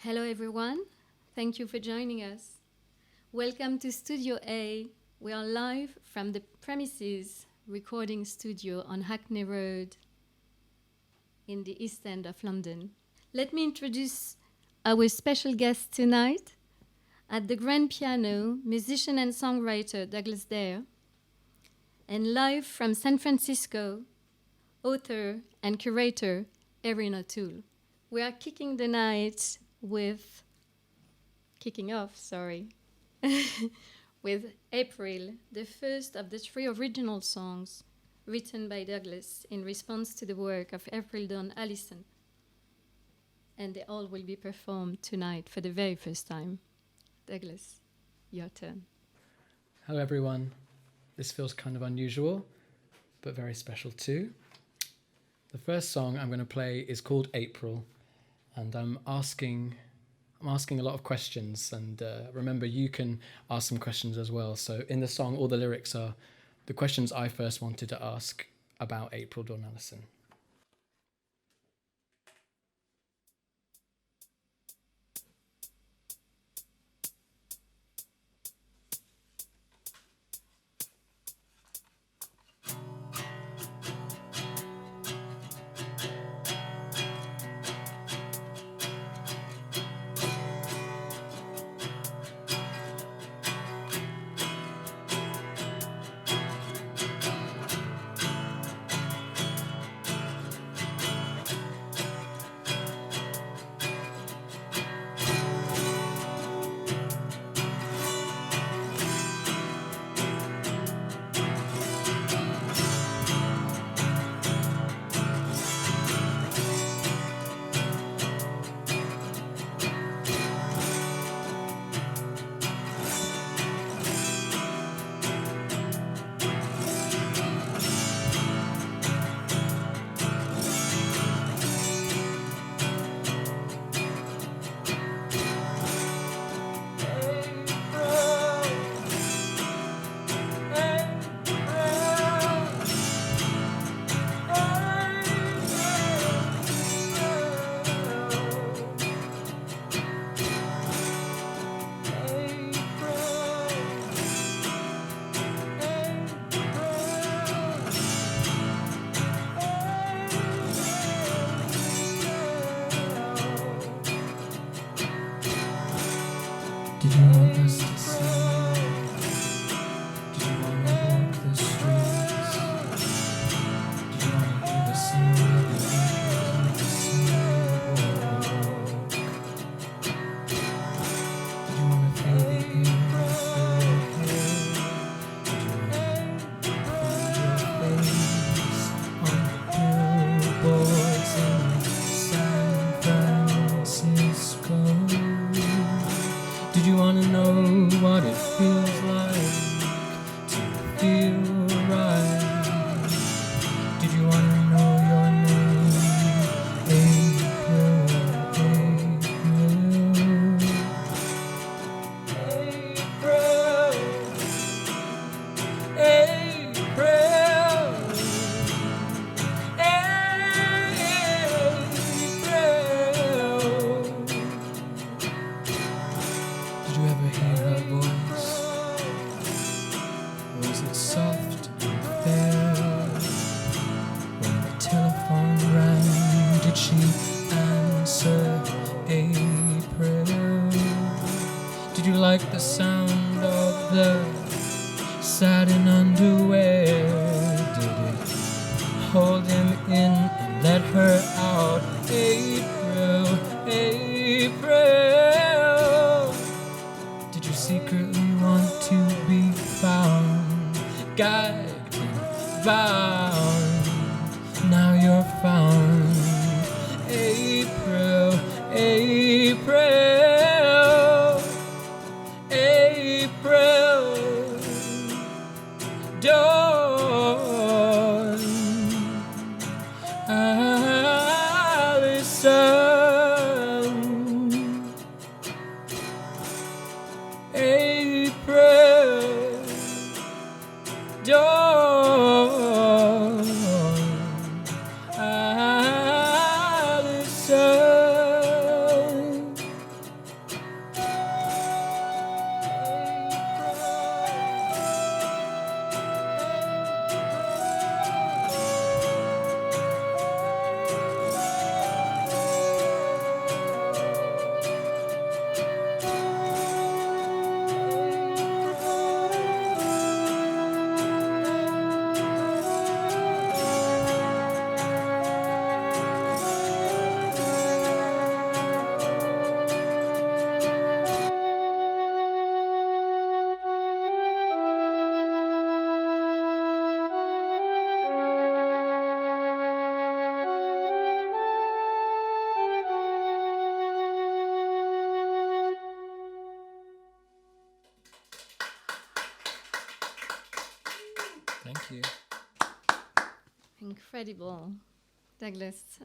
Hello everyone, thank you for joining us. Welcome to Studio A. We are live from the premises recording studio on Hackney Road in the East End of London. Let me introduce our special guest tonight. At the grand piano, musician and songwriter Douglas Dare, and live from San Francisco, author and curator Erin O'Toole. We are kicking off with April, the first of the three original songs written by Douglas in response to the work of April Dawn Alison. And they all will be performed tonight for the very first time. Douglas, your turn. Hello everyone. This feels kind of unusual, but very special too. The first song I'm going to play is called April, and I'm asking a lot of questions, and remember you can ask some questions as well. So in the song, all the lyrics are the questions I first wanted to ask about April Dawn Alison. Did you want us to see? Did you want to walk the streets? Did you want to hear the sound of the echoes on the sidewalk? Did you want to feel the air through your hair? Did you want to find your face on the billboards in San Francisco? Did you want to know what it feels like to feel right? Did you want to know your name? April, April, April, April. Did you ever hear her voice? Was it soft and fair? When the telephone rang, did she answer April? Did you like the sound of the satin underwear? Did it hold him in and let her out? April, April. Did you secretly want to be found, gagged and bound? Now you're found. April, April, April Dawn Alison. April Dawn Alison. Thank you. Incredible. Douglas,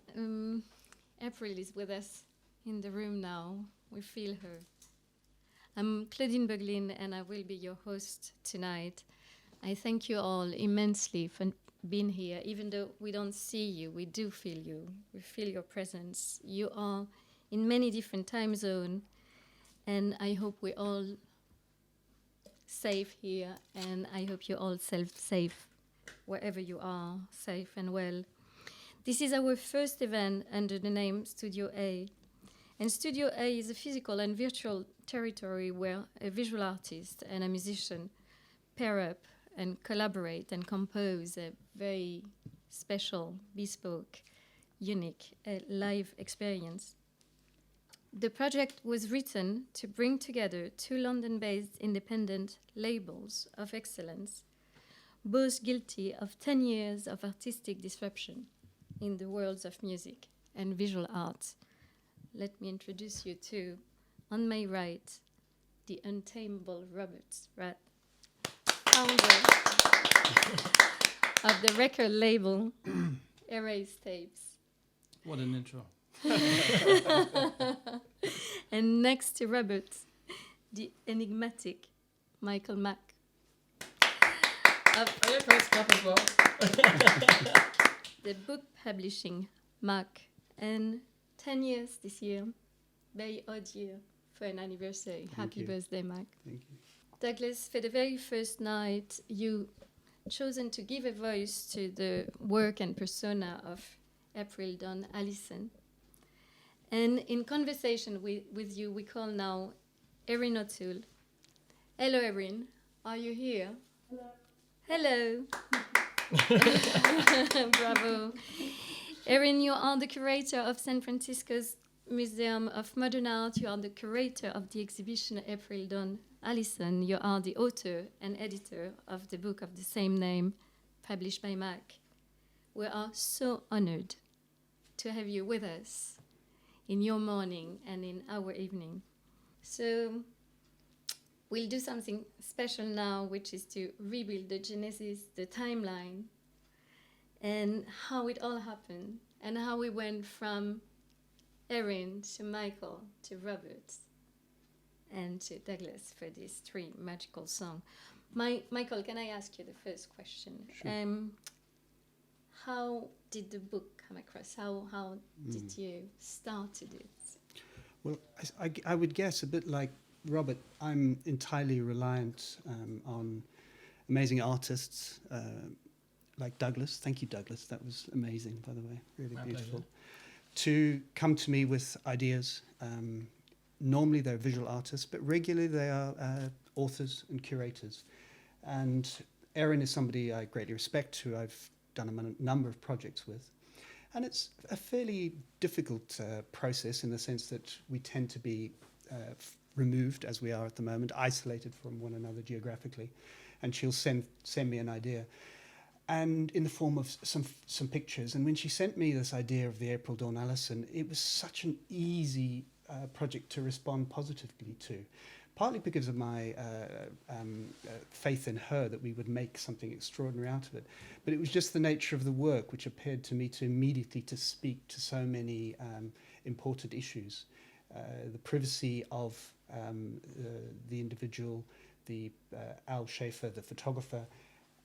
April is with us in the room now. We feel her. I'm Claudine Boeglin, and I will be your host tonight. I thank you all immensely for being here. Even though we don't see you, we do feel you. We feel your presence. You are in many different time zones, and I hope we're all safe here, and I hope you're all safe wherever you are, safe and well. This is our first event under the name Studio A. And Studio A is a physical and virtual territory where a visual artist and a musician pair up and collaborate and compose a very special, bespoke, unique live experience. The project was written to bring together two London-based independent labels of excellence, both guilty of 10 years of artistic disruption in the worlds of music and visual arts. Let me introduce you to, on my right, the untamable Robert Raths, founder of the record label Erase Tapes. What an intro. And next to Robert, the enigmatic Michael Mack. Press clap as well. The book publishing Mack, and 10 years this year, very odd year for an anniversary. Happy birthday, Mack. Thank you. Douglas, for the very first night, you chosen to give a voice to the work and persona of April Dawn Alison. And in conversation with you, we call now Erin O'Toole. Hello, Erin. Are you here? Hello. Bravo. Erin, you are the curator of San Francisco's Museum of Modern Art. You are the curator of the exhibition April Dawn Alison. You are the author and editor of the book of the same name, published by Mack. We are so honored to have you with us in your morning and in our evening. So we'll do something special now, which is to rebuild the genesis, the timeline, and how it all happened, and how we went from Erin to Michael to Robert and to Douglas for these three magical songs. Michael, can I ask you the first question? Sure. How did the book come across? How did you start to do it? Well, I would guess a bit like Robert, I'm entirely reliant on amazing artists like Douglas. Thank you, Douglas. That was amazing, by the way. Really My beautiful. pleasure. To come to me with ideas. Normally they're visual artists, but regularly they are authors and curators. And Erin is somebody I greatly respect, who I've done a number of projects with. And it's a fairly difficult process in the sense that we tend to be removed, as we are at the moment, isolated from one another geographically. And she'll send me an idea, and in the form of some pictures. And when she sent me this idea of the April Dawn Alison, it was such an easy project to respond positively to, partly because of my faith in her that we would make something extraordinary out of it. But it was just the nature of the work which appeared to me to immediately to speak to so many important issues. The privacy of the individual, the Al Schaefer, the photographer,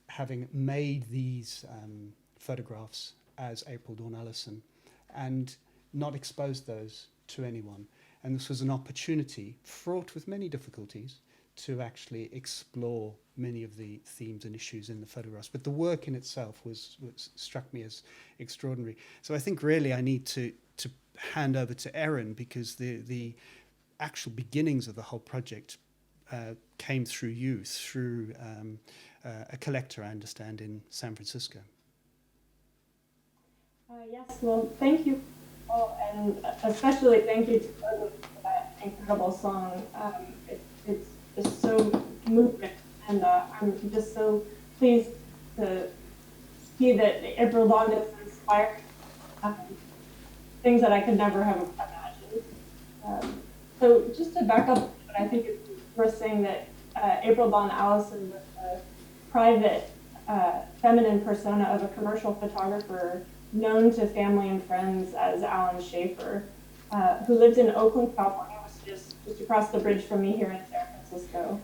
having made these photographs as April Dawn Alison and not exposed those to anyone. And this was an opportunity, fraught with many difficulties, to actually explore many of the themes and issues in the photographs. But the work in itself struck me as extraordinary. So I think really I need to hand over to Erin, because the actual beginnings of the whole project came through you, through a collector, I understand, in San Francisco. Yes, well, thank you all, and especially thank you to Claude for that incredible song. It's just so moving, and I'm just so pleased to see that April Dawn has inspired things that I could never have imagined. So just to back up, I think it's worth saying that April Dawn Alison was a private feminine persona of a commercial photographer known to family and friends as Alan Schaefer, who lives in Oakland, California, which is just across the bridge from me here in San Francisco.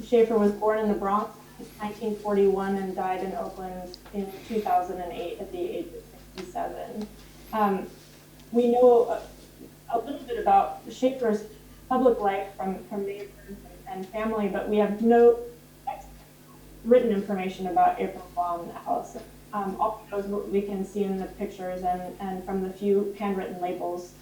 Schaefer was born in the Bronx in 1941 and died in Oakland in 2008 at the age of 67. We know a little bit about Schaefer's public life from neighbors and family, but we have no written information about April Dawn Alison. All of those we can see in the pictures and from the few handwritten labels.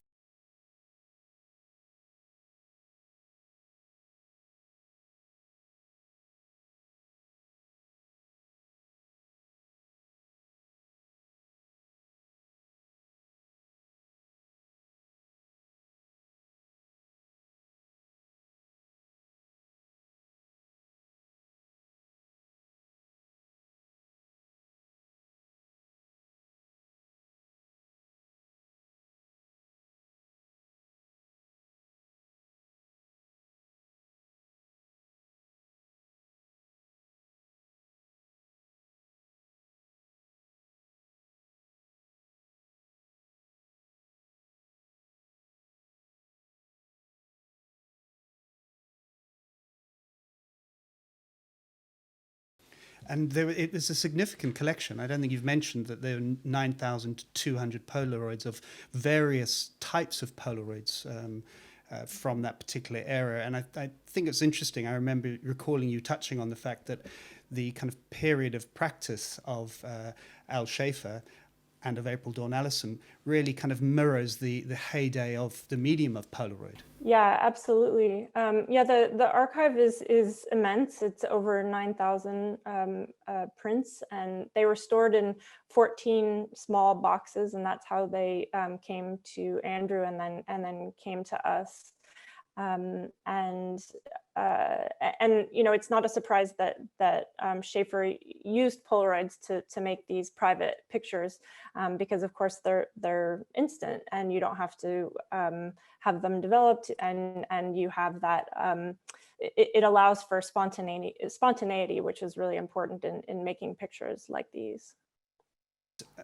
And it was a significant collection. I don't think you've mentioned that there are 9,200 Polaroids of various types of Polaroids from that particular era. And I think it's interesting. I remember recalling you touching on the fact that the kind of period of practice of Al Schaefer and of April Dawn Alison really kind of mirrors the heyday of the medium of Polaroid. Yeah, absolutely. The archive is immense. It's over 9,000 prints, and they were stored in 14 small boxes, and that's how they came to Andrew and then came to us. And you know, it's not a surprise that Schaefer used Polaroids to make these private pictures, because of course they're instant and you don't have to have them developed, and you have that it allows for spontaneity, which is really important in making pictures like these.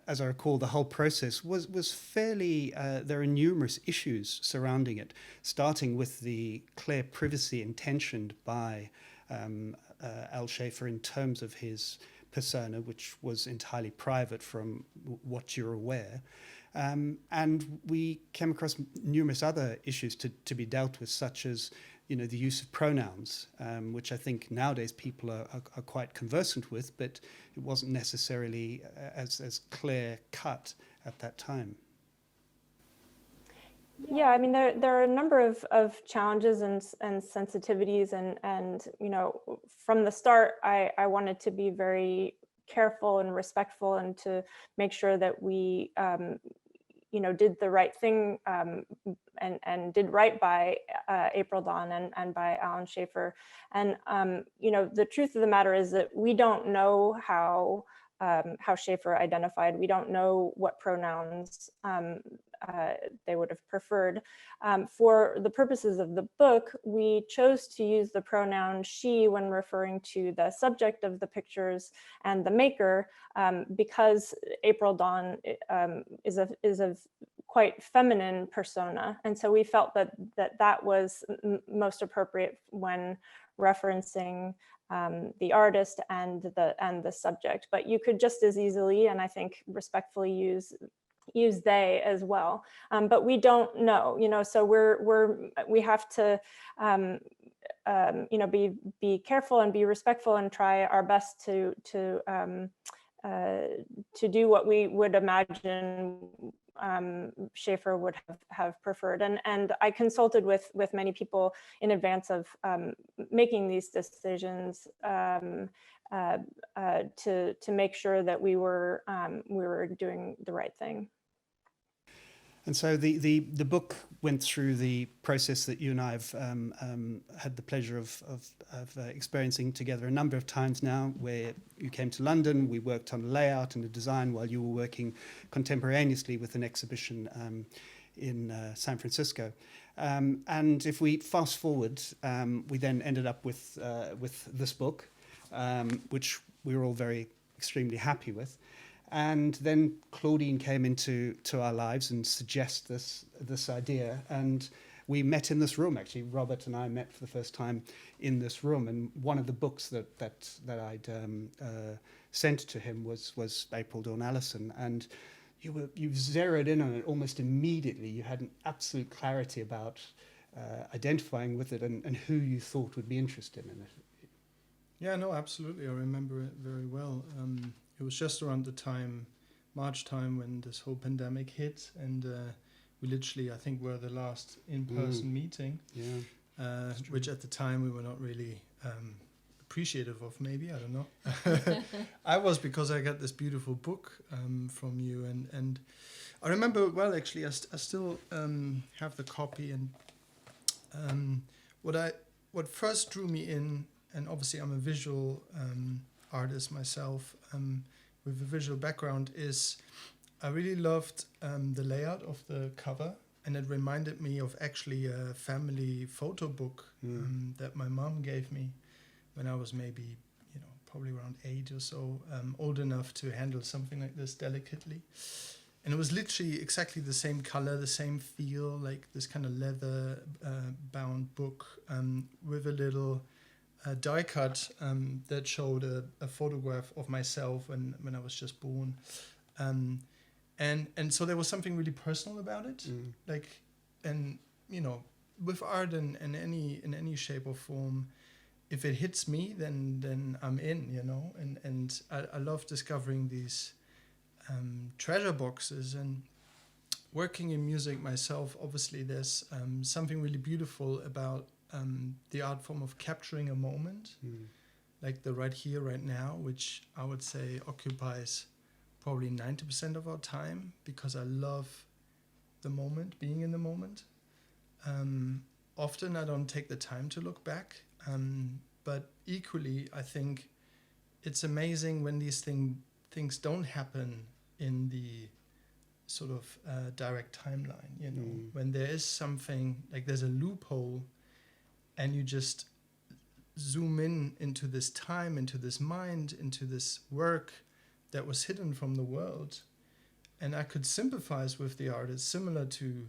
As I recall, the whole process was fairly, there are numerous issues surrounding it, starting with the clear privacy intentioned by Al Schaefer in terms of his persona, which was entirely private from what you're aware. And we came across numerous other issues to be dealt with, such as, you know, the use of pronouns, which I think nowadays people are quite conversant with, but it wasn't necessarily as clear cut at that time. Yeah, I mean, there are a number of challenges and sensitivities, and you know, from the start, I wanted to be very careful and respectful, and to make sure that we you know, did the right thing and did right by April Dawn and by Alan Schaefer. And you know, the truth of the matter is that we don't know how Schaefer identified. We don't know what pronouns they would have preferred. For the purposes of the book, we chose to use the pronoun she when referring to the subject of the pictures and the maker, because April Dawn is a quite feminine persona, and so we felt that was most appropriate when referencing the artist and the subject. But you could just as easily, and I think respectfully, use they as well. But we don't know, you know, so we have to you know, be careful and be respectful and try our best to do what we would imagine Schaefer would have preferred. And I consulted with many people in advance of making these decisions to make sure that we were doing the right thing. And so the book went through the process that you and I have had the pleasure of experiencing together a number of times now, where you came to London, we worked on a layout and a design while you were working contemporaneously with an exhibition in San Francisco. And if we fast forward, we then ended up with this book, which we were all very extremely happy with. And then Claudine came into our lives and suggested this idea, and we met in this room. Actually, Robert and I met for the first time in this room, and one of the books that I'd sent to him was April Dawn Alison, and you zeroed in on it almost immediately. You had an absolute clarity about identifying with it and who you thought would be interested in it. Yeah, no, absolutely. I remember it very well. It was just around the time, March time, when this whole pandemic hit, and we literally, I think, were the last in-person meeting, which at the time we were not really appreciative of, maybe, I don't know. I was, because I got this beautiful book from you, and I remember, well, actually, I still have the copy, and what first drew me in, and obviously I'm a visual artist myself, with a visual background, is I really loved the layout of the cover, and it reminded me of actually a family photo book that my mom gave me when I was maybe, probably around 8 or so, old enough to handle something like this delicately. And it was literally exactly the same color, the same feel, like this kind of leather bound book with a little die cut that showed a photograph of myself when I was just born. And so there was something really personal about it. Like, and, with art in any shape or form, if it hits me, then I'm in, and I love discovering these treasure boxes. And working in music myself, obviously there's something really beautiful about the art form of capturing a moment, like the right here, right now, which I would say occupies probably 90% of our time, because I love the moment, being in the moment. Often I don't take the time to look back, but equally I think it's amazing when these things don't happen in the sort of direct timeline, when there is something, like there's a loophole, and you just zoom into this time, into this mind, into this work that was hidden from the world. And I could sympathize with the artist, similar to,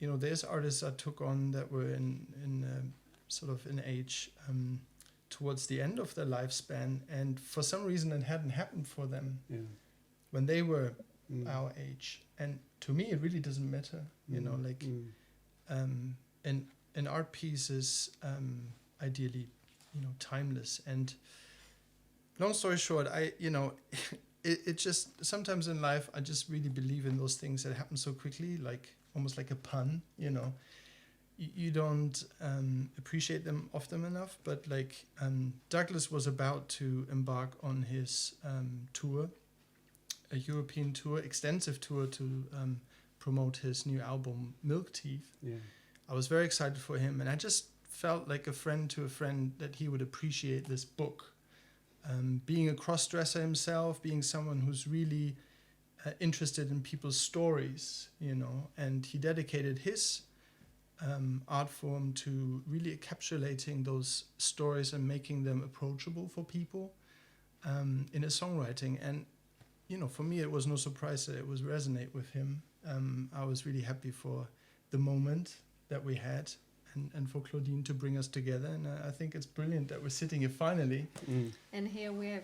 there's artists I took on that were in sort of an age towards the end of their lifespan, and for some reason it hadn't happened for them when they were our age. And to me, it really doesn't matter, and an art piece is ideally, timeless. And long story short, it just, sometimes in life, I just really believe in those things that happen so quickly, like almost like a pun, You don't appreciate them often enough, but like Douglas was about to embark on his tour, a European tour, extensive tour to promote his new album, Milk Teeth. I was very excited for him, and I just felt like a friend to a friend that he would appreciate this book. Being a cross-dresser himself, being someone who's really interested in people's stories, and he dedicated his art form to really encapsulating those stories and making them approachable for people in his songwriting. And, for me, it was no surprise that it was resonate with him. I was really happy for the moment that we had, and for Claudine to bring us together. And I think it's brilliant that we're sitting here finally. And here we have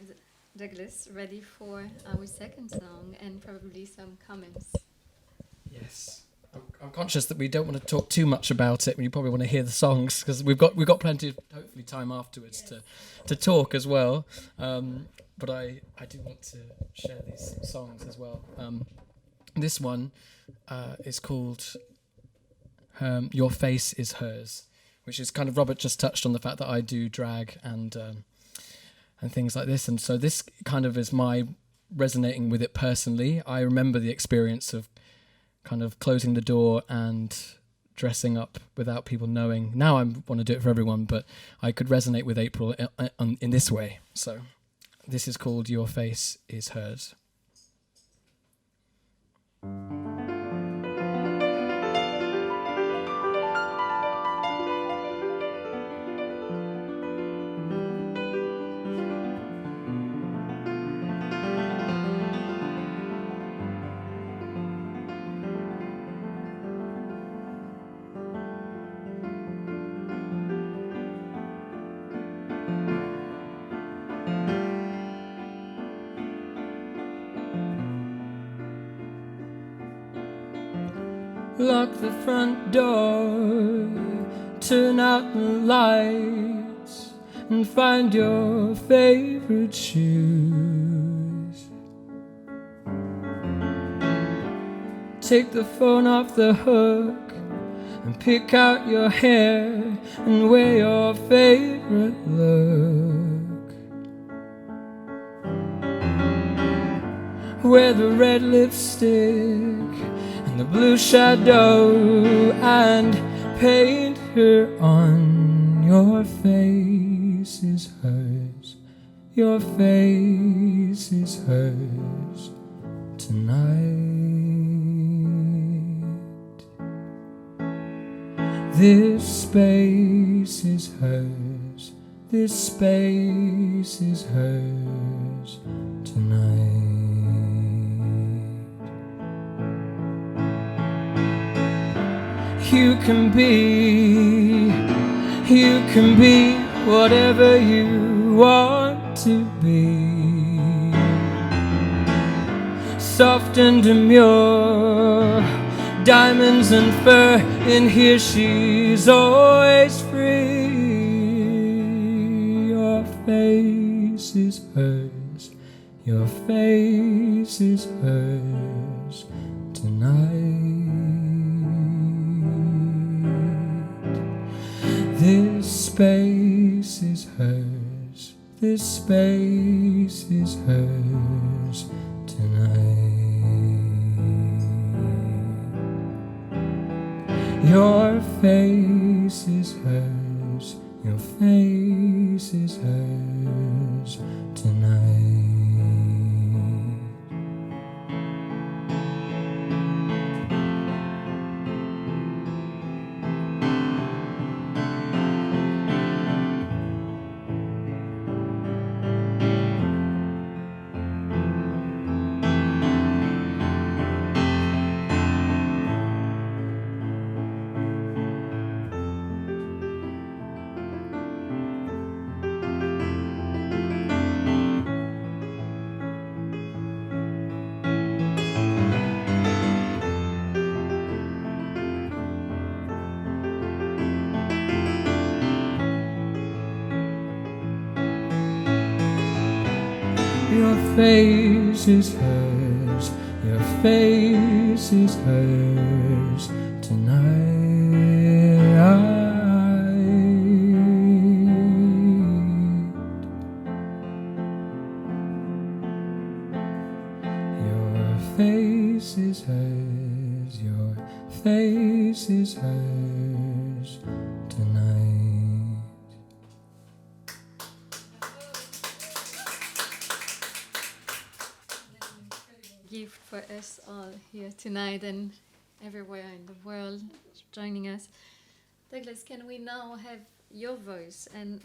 Douglas ready for our second song and probably some comments. Yes. I'm conscious that we don't want to talk too much about it. You probably want to hear the songs, because we've got plenty of, hopefully, time afterwards to talk as well. But I do want to share these songs as well. This one is called Your Face Is Hers, which is kind of, Robert just touched on the fact that I do drag and things like this, and so this kind of is my resonating with it personally. I remember the experience of kind of closing the door and dressing up without people knowing. Now I want to do it for everyone, but I could resonate with April in this way. So this is called Your Face Is Hers. lock the front door, turn out the lights, and find your favorite shoes. Take the phone off the hook and pick out your hair and wear your favorite look. Wear the red lipstick and the blue shadow and paint her on. Your face is hers, your face is hers tonight. This space is hers, this space is hers tonight. You can be whatever you want to be. Soft and demure, diamonds and fur, in here she's always free. Your face is hers, your face is hers tonight. This space is hers, this space is hers tonight. Your face is hers, your face is hers tonight. Your face is hers, your face is hers tonight. Your face is hers, your face is hers tonight. Gift for us all here tonight and everywhere in the world joining us. Douglas, can we now have your voice and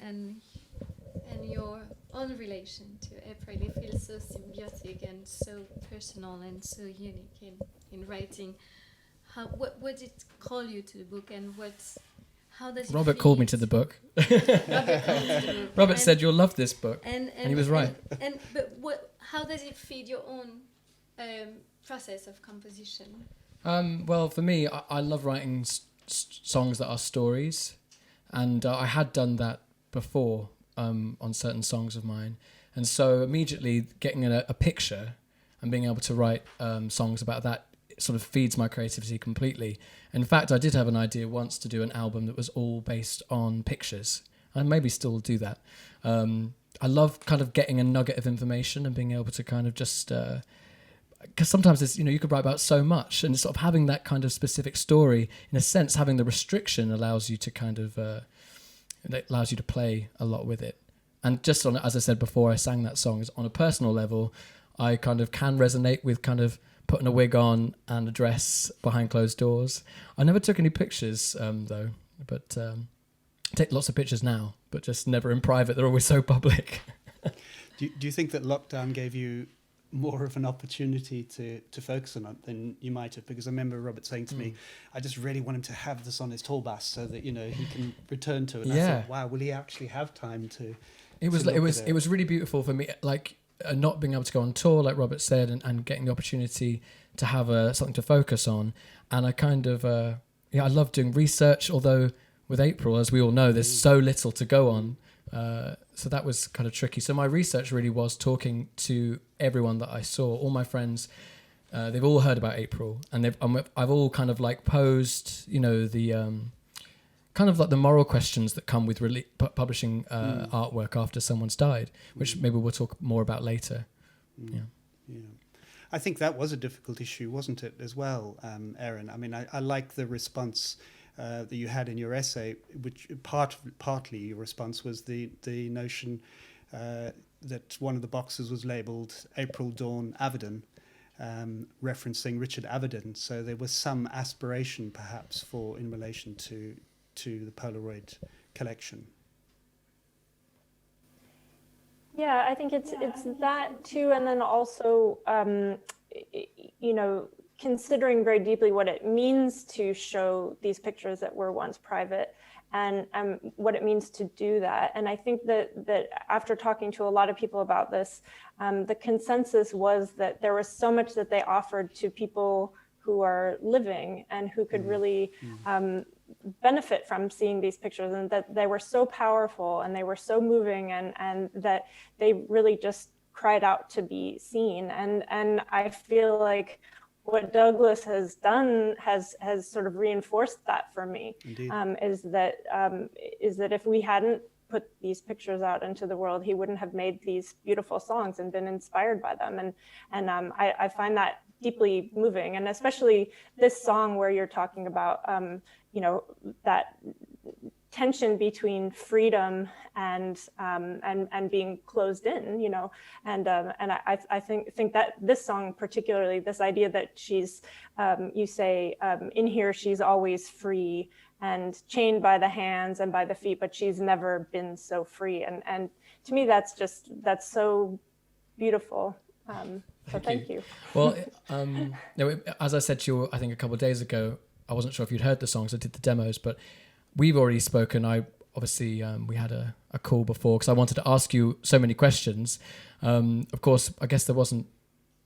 your own relation to April? It feels so symbiotic and so personal and so unique in writing. What did it call you to the book, and how does it Robert feed? called me to the book. Robert called you to the book. Robert And- said you'll love this book. and he was right. But how does it feed your own process of composition? Well, for me, I love writing songs that are stories, and I had done that before on certain songs of mine, and so immediately getting a picture and being able to write songs about that, it sort of feeds my creativity completely. In fact, I did have an idea once to do an album that was all based on pictures. I maybe still do that. I love kind of getting a nugget of information and being able to kind of just... because sometimes it's, you could write about so much, and sort of having that kind of specific story, in a sense, having the restriction allows you to kind of, it allows you to play a lot with it. And just on, as I said before, I sang that song on a personal level. I kind of can resonate with kind of putting a wig on and a dress behind closed doors. I never took any pictures though, but take lots of pictures now, but just never in private. They're always so public. Do you think that lockdown gave you more of an opportunity to focus on it than you might have? Because I remember Robert saying to me, I just really want him to have this on his tool bus so that he can return to it. And I thought, wow, will he actually have time to? It was really beautiful for me. Like, not being able to go on tour, like Robert said, and getting the opportunity to have something to focus on. And I kind of, I love doing research, although with April, as we all know, there's so little to go on. So that was kind of tricky. So my research really was talking to everyone that I saw, all my friends. They've all heard about April, and I've all kind of like posed, the kind of like the moral questions that come with publishing artwork after someone's died, which maybe we'll talk more about later. Yeah. I think that was a difficult issue, wasn't it, as well, Erin? I mean, I like the response that you had in your essay, which partly your response was the notion that one of the boxes was labelled April Dawn Avedon, referencing Richard Avedon. So there was some aspiration, perhaps, in relation to the Polaroid collection. Yeah, I think it's that too, and then also, considering very deeply what it means to show these pictures that were once private, and what it means to do that. And I think that after talking to a lot of people about this, the consensus was that there was so much that they offered to people who are living and who could really benefit from seeing these pictures, and that they were so powerful and they were so moving, and that they really just cried out to be seen. And I feel like what Douglas has done has sort of reinforced that for me. Is that if we hadn't put these pictures out into the world, he wouldn't have made these beautiful songs and been inspired by them. And I find that deeply moving, and especially this song where you're talking about that tension between freedom and being closed in, and I think that this song particularly, this idea that she's you say in here she's always free and chained by the hands and by the feet, but she's never been so free, and to me that's so beautiful. So thank you. Well, as I said to you, I think a couple of days ago, I wasn't sure if you'd heard the songs. I did the demos, but we've already spoken. We had a call before because I wanted to ask you so many questions. Of course, I guess there wasn't,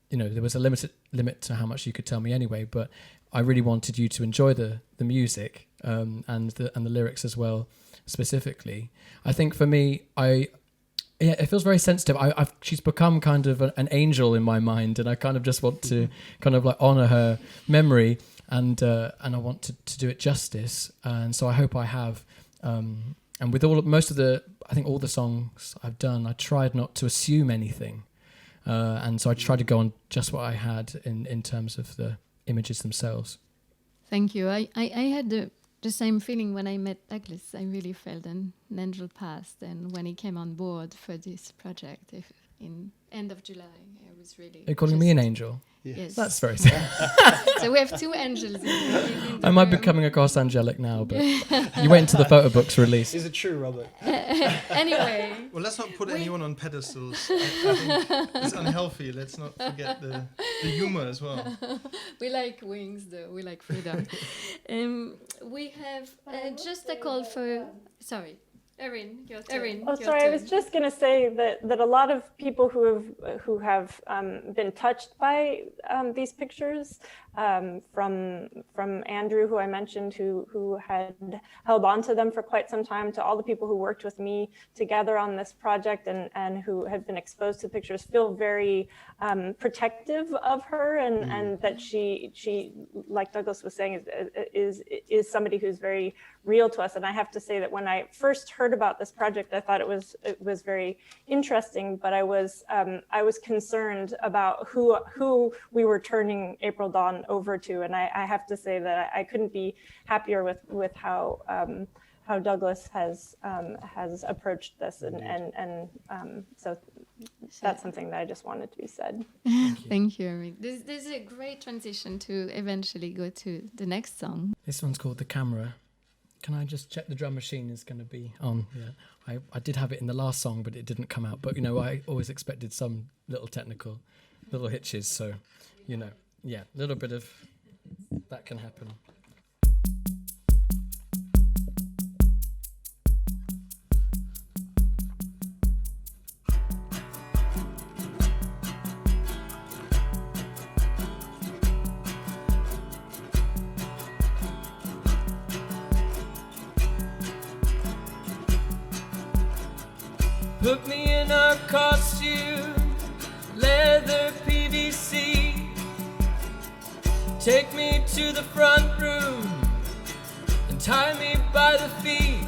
there was a limit to how much you could tell me anyway. But I really wanted you to enjoy the music and the lyrics as well, specifically. I think for me, it feels very sensitive. She's become kind of an angel in my mind, and I kind of just want to kind of like honor her memory, and I want to do it justice. And so I hope I have. And with most of all the songs I've done, I tried not to assume anything, and so I tried to go on just what I had in terms of the images themselves. Thank you. I had the same feeling when I met Douglas. I really felt an angel passed, and when he came on board for this project in end of July, I was really... Are you calling me an angel? Yes. That's very So we have two angels in the I might be room. coming across angelic now, but you wait until the photo book's released. Is it true, Robert? Anyway. Well, let's not put anyone on pedestals. I think it's unhealthy. Let's not forget the humor as well. We like wings, though. We like freedom. We have just a call for... Sorry. Erin, your turn. Oh, sorry. I was just going to say that a lot of people who have been touched by these pictures, from Andrew, who I mentioned, who had held on to them for quite some time, to all the people who worked with me together on this project and who had been exposed to the pictures, feel very protective of her, and that she, like Douglas was saying, is somebody who's very real to us. And I have to say that when I first heard about this project, I thought it was very interesting, but I was concerned about who we were turning April Dawn over to, and I have to say that I couldn't be happier with how Douglas has approached this, and so that's something that I just wanted to be said. Thank you, Erin. This is a great transition to eventually go to the next song. This one's called The Camera. Can I just check the drum machine is going to be on? Yeah, I did have it in the last song, but it didn't come out. But, I always expected some little technical, little hitches. So, yeah, a little bit of that can happen. Put me in a costume, leather PVC. Take me to the front room and tie me by the feet.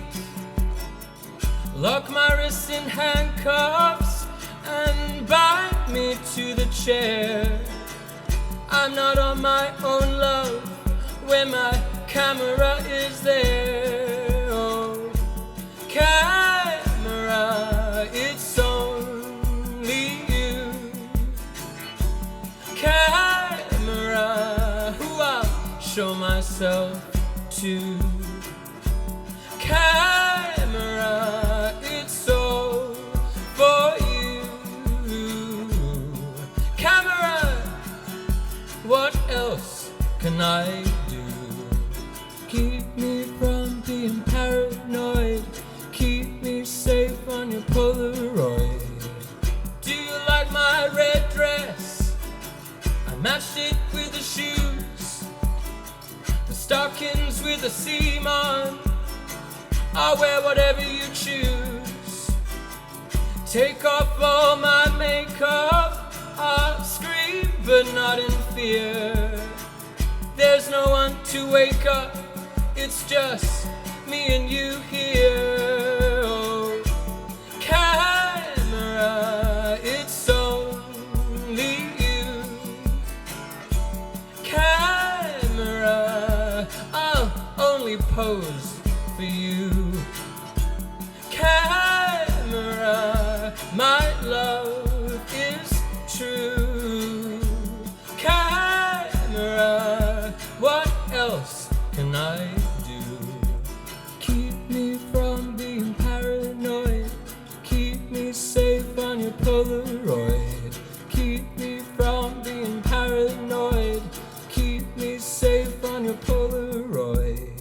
Lock my wrists in handcuffs and bind me to the chair. I'm not on my own, love, when my camera is there. Oh, camera, it's only you. Camera, who I'll show myself to. Camera, it's all for you. Camera, what else can I do? Keep me from being paranoid. Keep me safe on your Polaroid. Do you like my red dress? I matched it with the shoes, the stockings with the seam on. I'll wear whatever you choose. Take off all my makeup. I'll scream, but not in fear. There's no one to wake up. It's just me and you here. Oh, camera, it's only you. Camera, I'll only pose for you. Camera, my love is true. Camera, what else can I do? Keep me from being paranoid. Keep me safe on your Polaroid. Keep me from being paranoid. Keep me safe on your Polaroid.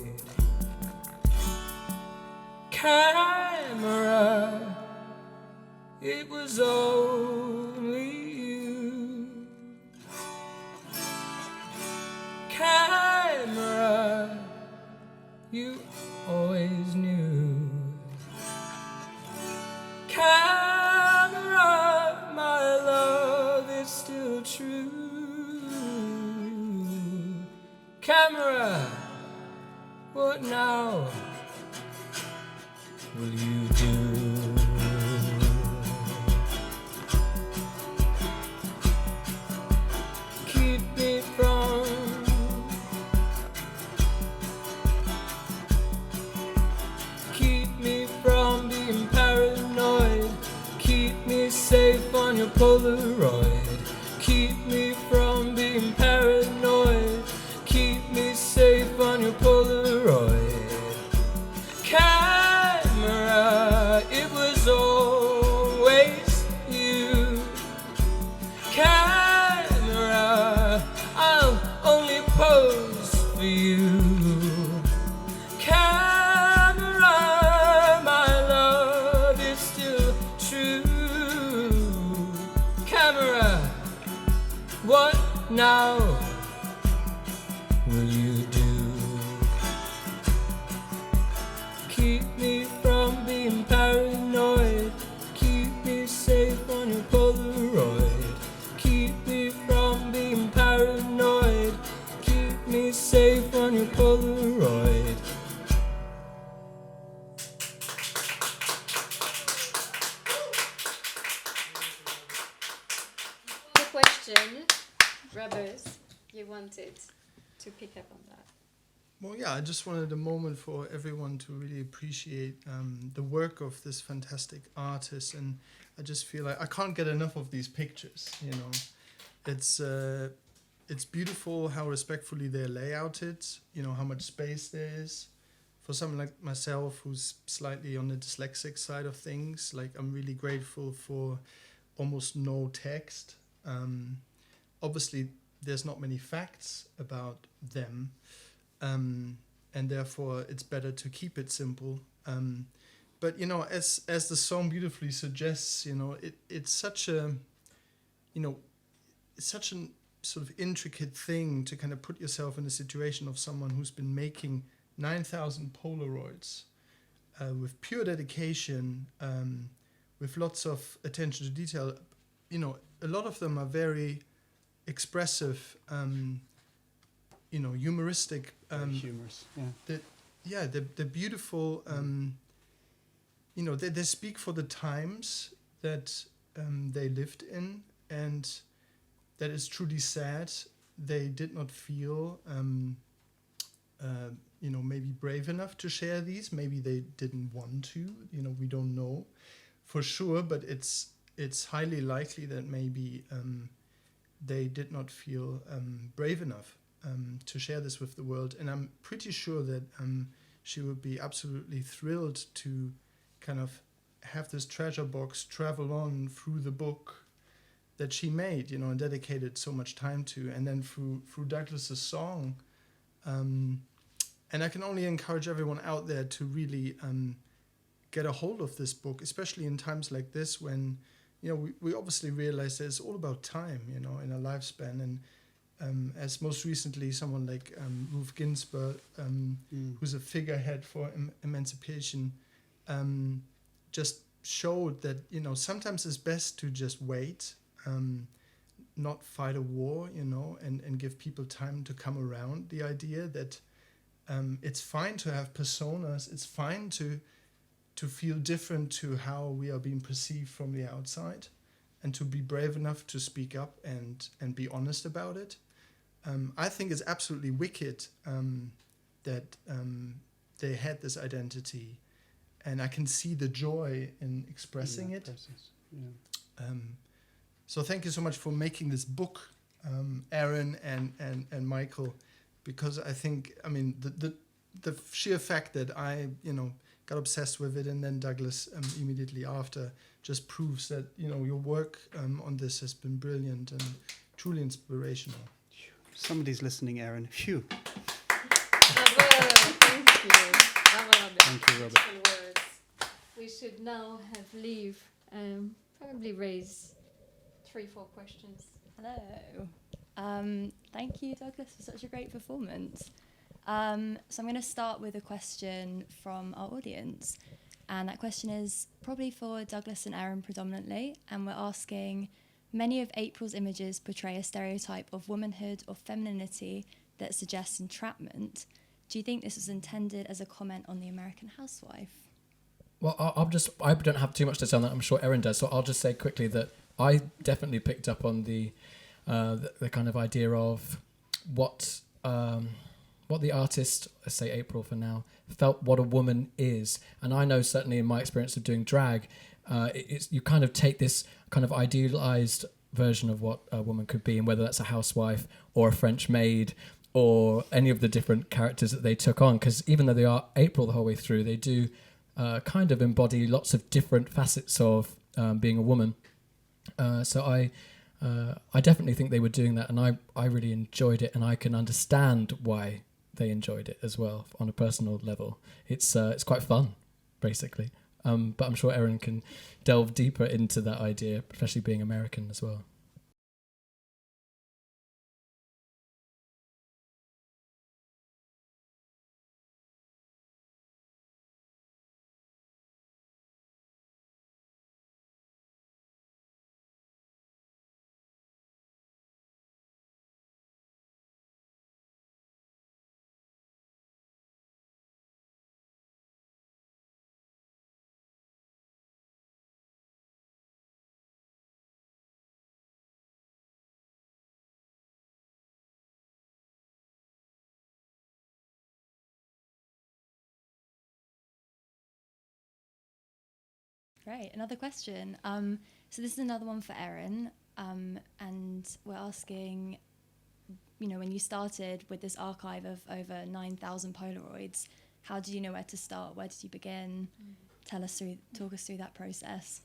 Camera, it was only you. Camera, you always knew. Camera, my love is still true. Camera, what now will you do? Keep me from being paranoid. Keep me safe on your Polaroid. Keep me from being paranoid. Keep me safe on your Polaroid. Camera, it was always you. Camera, I'll only pose for you. Camera, my love is still true. Camera, what now will you do? Keep me from being paranoid. Keep me safe on your Polaroid. Keep me from being paranoid. Keep me safe on your Polaroid. The question, Rubbers, you wanted to pick up on that. Well, yeah, I just wanted a moment for everyone to really appreciate the work of this fantastic artist, and I just feel like I can't get enough of these pictures. You know, it's beautiful how respectfully they're layouted. You know how much space there is. For someone like myself, who's slightly on the dyslexic side of things, like I'm really grateful for almost no text. Obviously, there's not many facts about them. And therefore it's better to keep it simple. But you know, as the song beautifully suggests, you know, it's such a, you know, it's such a sort of intricate thing to kind of put yourself in the situation of someone who's been making 9,000 Polaroids with pure dedication, with lots of attention to detail. You know, a lot of them are very expressive, humoristic. Very humorous. Yeah. They're beautiful. They speak for the times that they lived in, and that is truly sad. They did not feel, maybe brave enough to share these. Maybe they didn't want to. We don't know for sure, but it's highly likely that maybe they did not feel brave enough to share this with the world. And I'm pretty sure that she would be absolutely thrilled to kind of have this treasure box travel on through the book that she made, and dedicated so much time to, and then through Douglas's song. And I can only encourage everyone out there to really get a hold of this book, especially in times like this when, we obviously realize that it's all about time, in a lifespan. And as most recently, someone like Ruth Ginsburg, who's a figurehead for emancipation, just showed that, sometimes it's best to just wait, not fight a war, and give people time to come around the idea that it's fine to have personas, it's fine to feel different to how we are being perceived from the outside, and to be brave enough to speak up and be honest about it. I think it's absolutely wicked that they had this identity, and I can see the joy in expressing it. So thank you so much for making this book, Erin and Michael, because I think, the sheer fact that I, got obsessed with it, and then Douglas immediately after, just proves that, your work on this has been brilliant and truly inspirational. Somebody's listening, Erin. Phew. Bravo, thank you. Bravo, Robert. Thank you, Robert. Beautiful words. We should now have Liv probably raise 3-4 questions. Hello. Thank you, Douglas, for such a great performance. So I'm going to start with a question from our audience. And that question is probably for Douglas and Erin predominantly. And we're asking, many of April's images portray a stereotype of womanhood or femininity that suggests entrapment. Do you think this was intended as a comment on the American housewife? Well, I don't have too much to say on that. I'm sure Erin does. So I'll just say quickly that I definitely picked up on the kind of idea of what the artist, let's say April for now, felt what a woman is. And I know certainly in my experience of doing drag, you kind of take this kind of idealized version of what a woman could be, and whether that's a housewife or a French maid or any of the different characters that they took on, because even though they are April the whole way through, they do kind of embody lots of different facets of being a woman. So I definitely think they were doing that, and I really enjoyed it, and I can understand why they enjoyed it as well on a personal level. It's quite fun, basically. But I'm sure Erin can delve deeper into that idea, especially being American as well. Great. Another question. So this is another one for Erin, and we're asking, when you started with this archive of over 9,000 Polaroids, how did you know where to start? Where did you begin? Talk us through that process.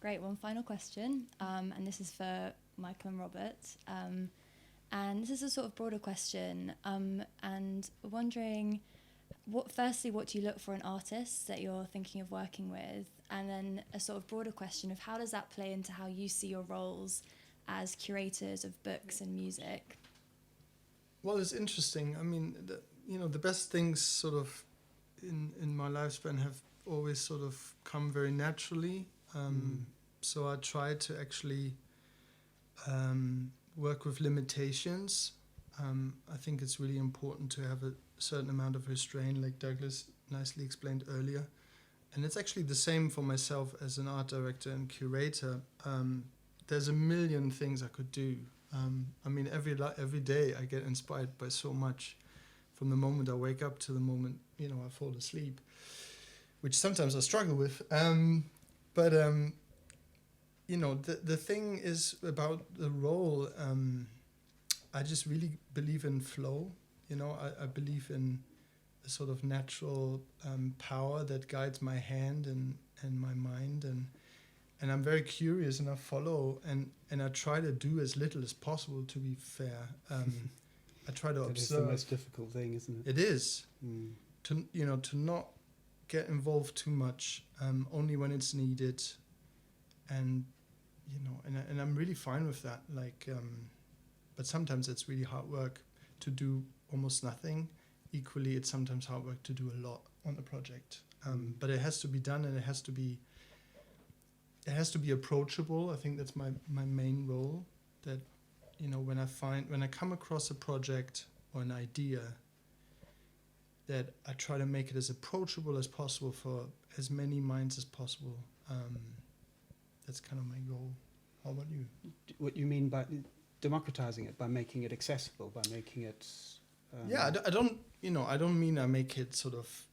Great. One final question, and this is for Michael and Robert. And this is a sort of broader question, and wondering, what do you look for in artists that you're thinking of working with? And then a sort of broader question of how does that play into how you see your roles as curators of books and music? Well, it's interesting. I mean, the best things sort of in my lifespan have always sort of come very naturally. So I try to actually work with limitations. I think it's really important to have a certain amount of restraint, like Douglas nicely explained earlier. And it's actually the same for myself as an art director and curator. There's a million things I could do. I mean, every day I get inspired by so much, from the moment I wake up to the moment I fall asleep, which sometimes I struggle with. But the thing is about the role. I just really believe in flow. I believe in a sort of natural power that guides my hand and my mind, and I'm very curious, and I follow, and I try to do as little as possible, to be fair. I try to observe. It's the most difficult thing, isn't it? It is. To not get involved too much, only when it's needed, and I'm really fine with that. But sometimes it's really hard work to do almost nothing. Equally, it's sometimes hard work to do a lot on the project. But it has to be done, and it has to be approachable. I think that's my main role. That when I come across a project or an idea, that I try to make it as approachable as possible for as many minds as possible. That's kind of my goal. How about you? What you mean by democratizing it, by making it accessible, by making it... I don't mean I make it sort of,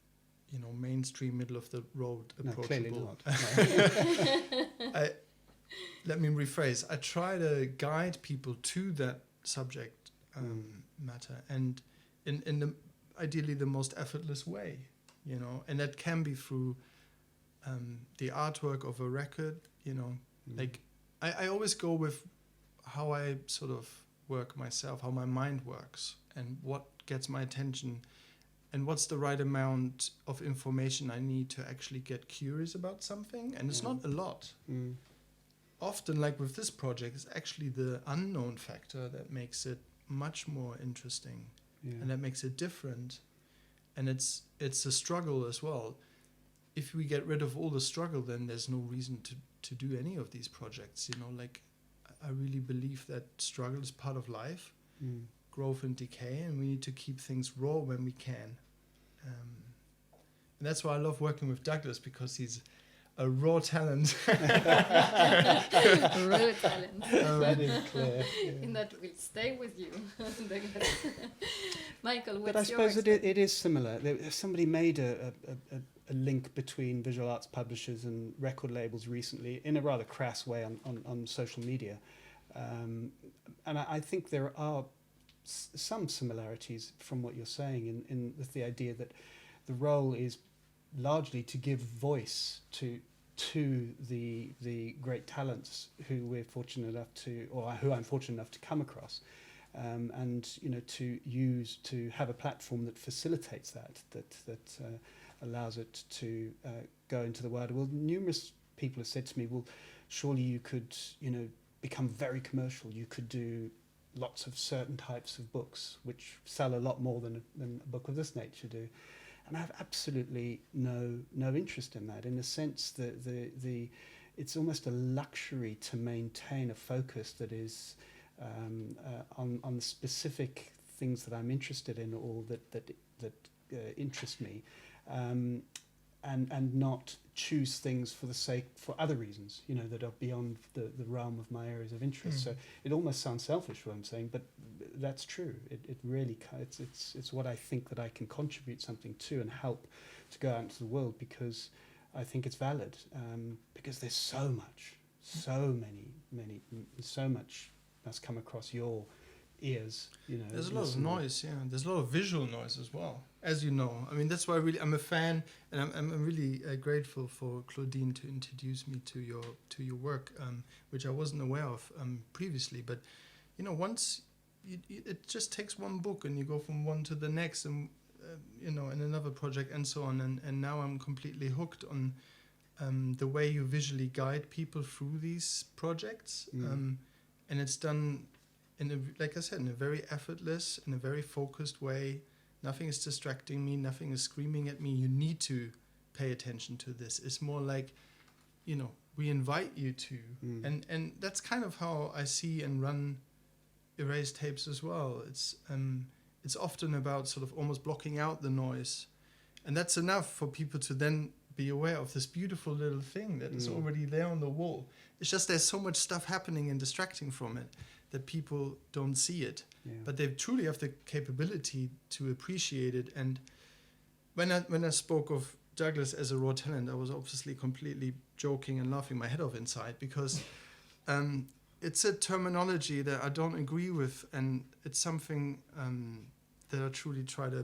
mainstream, middle of the road approachable. No, clearly not. Let me rephrase. I try to guide people to that subject matter, and in the ideally the most effortless way, and that can be through the artwork of a record. Like I always go with how I sort of work myself, how my mind works, and what gets my attention, and what's the right amount of information I need to actually get curious about something. And it's not a lot. Often, like with this project, it's actually the unknown factor that makes it much more interesting, and that makes it different. And it's a struggle as well. If we get rid of all the struggle, then there's no reason to do any of these projects. I really believe that struggle is part of life, growth and decay, and we need to keep things raw when we can. And that's why I love working with Douglas, because he's a raw talent. Raw talent. That is clear. And that will stay with you. Michael, what's But I your suppose it is similar. Somebody made a link between visual arts publishers and record labels recently in a rather crass way on social media. And I think there are some similarities from what you're saying in with the idea that the role is largely to give voice to the great talents who we're fortunate enough to, or who I'm fortunate enough to come across, and to have a platform that facilitates that allows it to go into the wider world. Numerous people have said to me, well, surely you could become very commercial. You could do lots of certain types of books which sell a lot more than a book of this nature do. And I have absolutely no interest in that. In a sense, it's almost a luxury to maintain a focus that is on the specific things that I'm interested in, or that interest me, and not choose things for other reasons, that are beyond the realm of my areas of interest. So it almost sounds selfish what I'm saying, but that's true. It really, it's what I think that I can contribute something to and help to go out into the world, because I think it's valid, because there's so much has come across your ears. You know, There's a lot of listening. noise, yeah. There's a lot of visual noise as well, as you know. I mean, that's why I'm a fan, and I'm really grateful for Claudine to introduce me to your work, which I wasn't aware of previously. But you know, once it just takes one book, and you go from one to the next, and you know, in another project, and so on. And now I'm completely hooked on the way you visually guide people through these projects, and it's done like I said, in a very effortless, in a very focused way. Nothing is distracting me. Nothing is screaming at me. You need to pay attention to this. It's more like, you know, we invite you to, and that's kind of how I see and run Erase tapes as well. It's often about sort of almost blocking out the noise, and that's enough for people to then be aware of this beautiful little thing that is already there on the wall. It's just there's so much stuff happening and distracting from it that people don't see it, but they truly have the capability to appreciate it. And when I spoke of Douglas as a raw talent, I was obviously completely joking and laughing my head off inside, because it's a terminology that I don't agree with, and it's something that I truly try to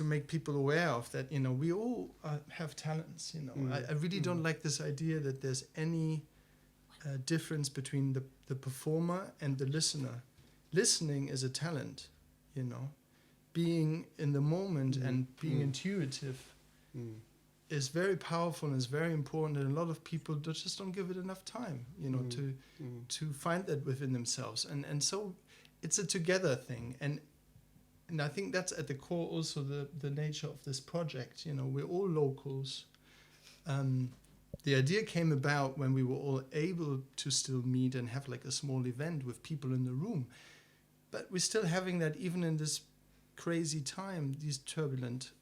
make people aware of, that, you know, we all have talents, you know. I really don't like this idea that there's any difference between the performer and the listener. Listening is a talent, you know. Being in the moment and being intuitive is very powerful and is very important, and a lot of people just don't give it enough time, you know, to find that within themselves. And so it's a together thing, and I think that's at the core also the nature of this project. You know, we're all locals. The idea came about when we were all able to still meet and have like a small event with people in the room. But we're still having that even in this crazy time, these turbulent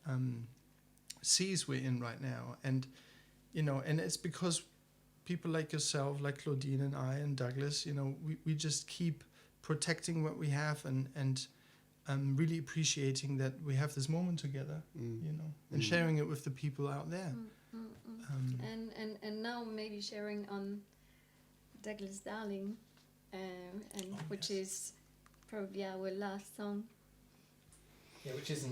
seas we're in right now. And, you know, and it's because people like yourself, like Claudine and I and Douglas, you know, we just keep protecting what we have and really appreciating that we have this moment together, you know, and sharing it with the people out there. And now maybe sharing on Douglas Darling, which is probably our last song. Yeah, which is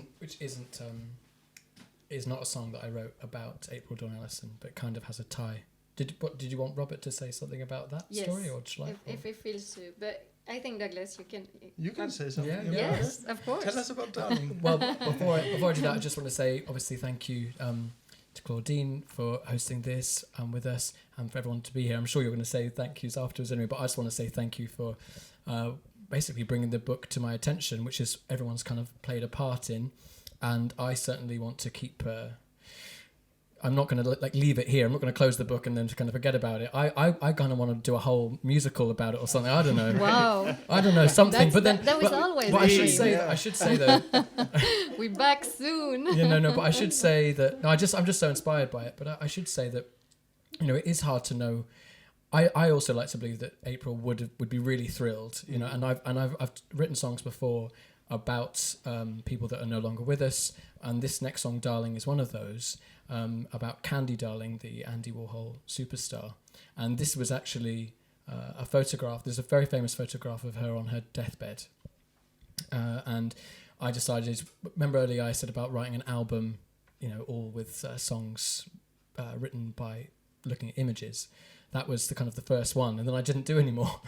not a song that I wrote about April Dawn Alison, but kind of has a tie. Did you want Robert to say something about that story, or shall I? If it feels to, but I think Douglas, you can say something. Yeah, yes, of course. Tell us about Darling. Well, before I do that, I just want to say, obviously, thank you to Claudine for hosting this with us, and for everyone to be here. I'm sure you're going to say thank yous afterwards anyway, but I just want to say thank you for basically bringing the book to my attention, which is everyone's kind of played a part in, and I certainly want to keep. I'm not going to leave it here. I'm not going to close the book and then just kind of forget about it. I kind of want to do a whole musical about it or something. I don't know. Wow. I don't know, something. That was always. But I should say that. We're back soon. No. But I should say that. No, I'm just so inspired by it. But I should say that, you know, it is hard to know. I also like to believe that April would be really thrilled. You know, and I've written songs before about people that are no longer with us, and this next song, Darling, is one of those. About Candy Darling, the Andy Warhol superstar. And this was actually a photograph. There's a very famous photograph of her on her deathbed. And I decided, remember earlier I said about writing an album, you know, all with songs written by looking at images. That was the kind of the first one, and then I didn't do any more.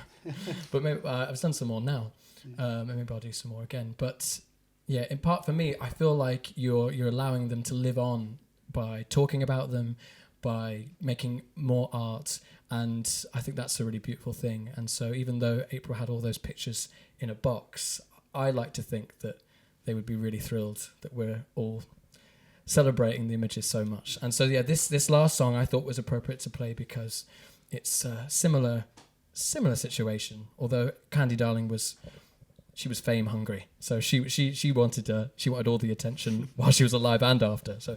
But maybe I've done some more now. Maybe I'll do some more again. But yeah, in part for me, I feel like you're allowing them to live on by talking about them, by making more art, and I think that's a really beautiful thing. And so even though April had all those pictures in a box, I like to think that they would be really thrilled that we're all celebrating the images so much. And so yeah, this last song I thought was appropriate to play because it's a similar situation, although Candy Darling was fame hungry, so she wanted all the attention while she was alive and after. So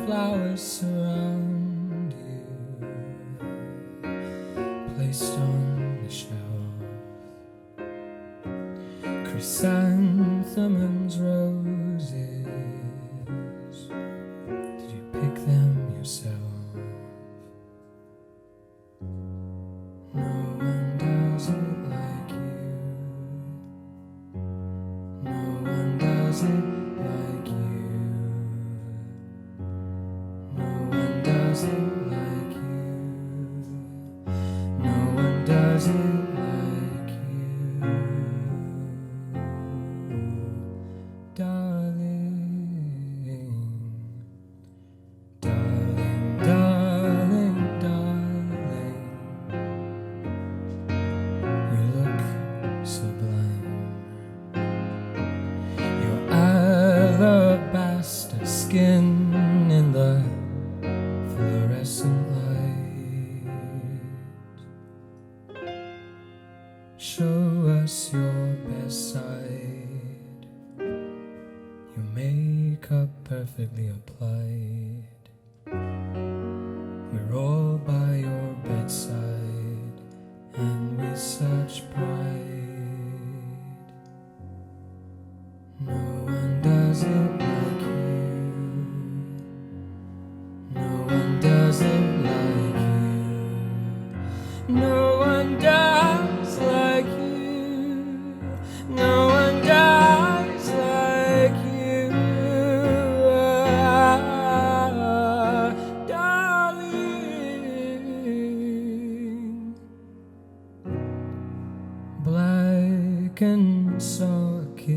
flowers surround you, placed on the shelf. Chrysanthemums, roses, did you pick them yourself? No one does it like you. No one does it like you. No one does it like you. No one does it like you, darling, darling, darling, darling. You look sublime. Your alabaster skin in the fluorescent light. Show us your best side. Your makeup perfectly applied. We're all by your bedside, and with such pride. No one does it like you. No one does it like you. No one does like you. No one does like you, darling. Black and sockets,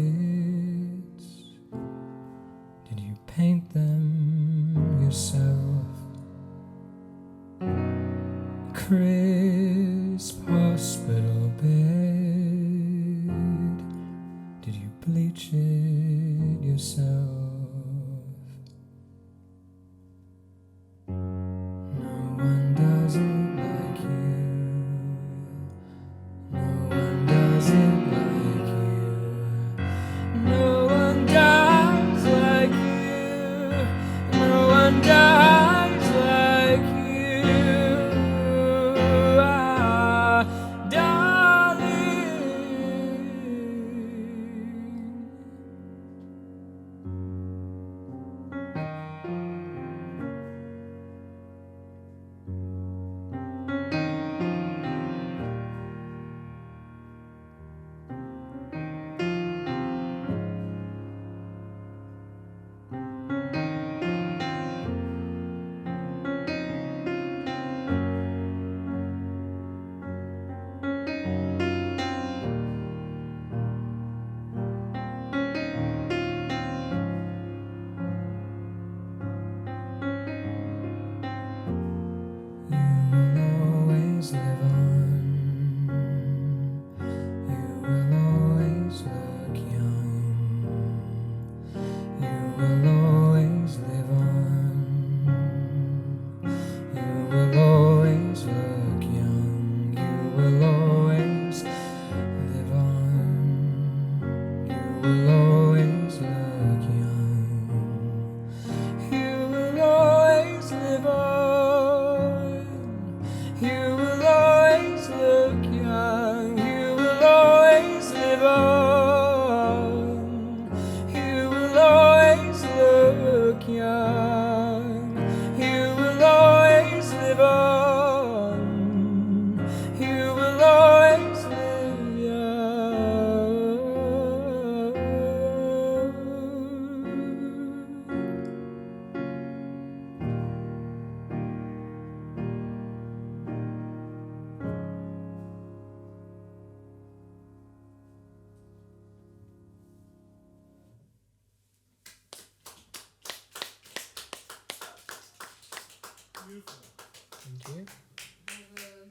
did you paint them yourself? Crisp hospital bed, did you bleach it yourself? No one does it like you. No one does it like you. No one does like you. No one does like you, darling.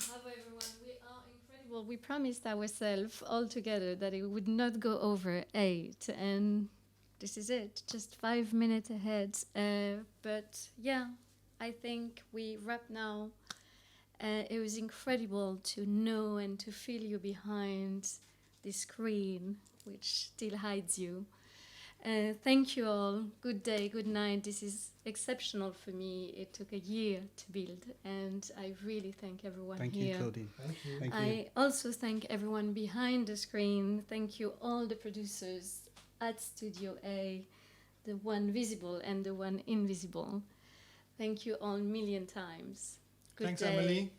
Hello everyone, we are incredible. We promised ourselves all together that it would not go over 8, and this is it, just 5 minutes ahead. But yeah, I think we wrap now. It was incredible to know and to feel you behind the screen, which still hides you. Thank you all. Good day, good night. This is exceptional for me. It took a year to build, and I really thank everyone Thank here. you, Claudine. Thank you. Thank you. I also thank everyone behind the screen. Thank you, all the producers at Studio A, the one visible and the one invisible. Thank you all million times. Good Thanks, day. Emily.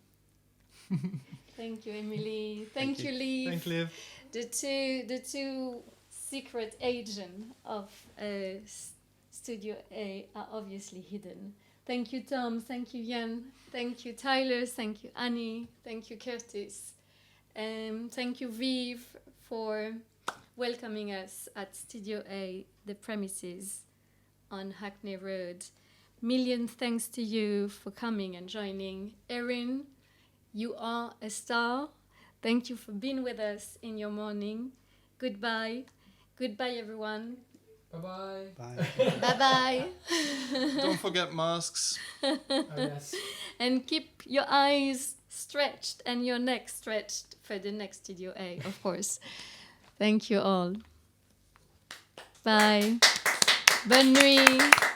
Thank you, Emily. Thank you, Liv. Thank Liv. The two secret agents of Studio A are obviously hidden. Thank you, Tom. Thank you, Jan. Thank you, Tyler. Thank you, Annie. Thank you, Curtis. Thank you, Viv, for welcoming us at Studio A, the premises on Hackney Road. Million thanks to you for coming and joining. Erin, you are a star. Thank you for being with us in your morning. Goodbye. Goodbye, everyone. Bye-bye. Bye. Bye-bye. Don't forget masks. Oh, yes. And keep your eyes stretched and your neck stretched for the next Studio A, of course. Thank you all. Bye. Bonne nuit.